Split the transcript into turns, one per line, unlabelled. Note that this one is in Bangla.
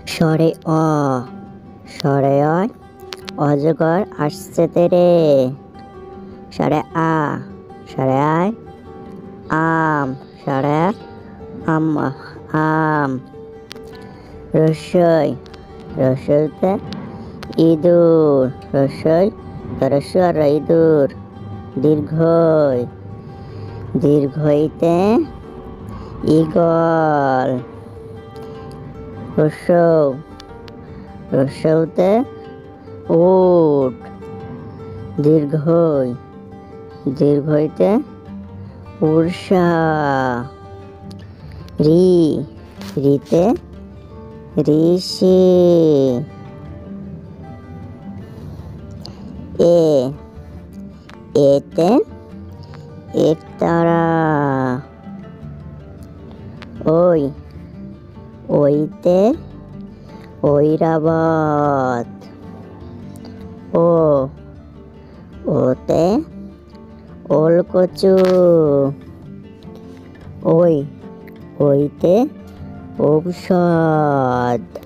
স্বরে অ, স্বরে অয়, অজগর আসছে তেরে। স্বরে আ, স্বরে আয়, আম, স্বরে আম, আম। রস্যই, রস্যইতে ইঁদুর, রস্যই রস্য আর ইঁদুর। দীর্ঘই, দীর্ঘইতে ঈগল। রস্যৌ, রস্যৌতে উট। দীর্ঘই, দীর্ঘইতে উর্ষা। রি, রিতে ঋষি। এ, এতে একতারা। ওই, ওইতে ঐরাবত। ও, ওতে ওলকচু। ওই, ওইতে ঔষধ।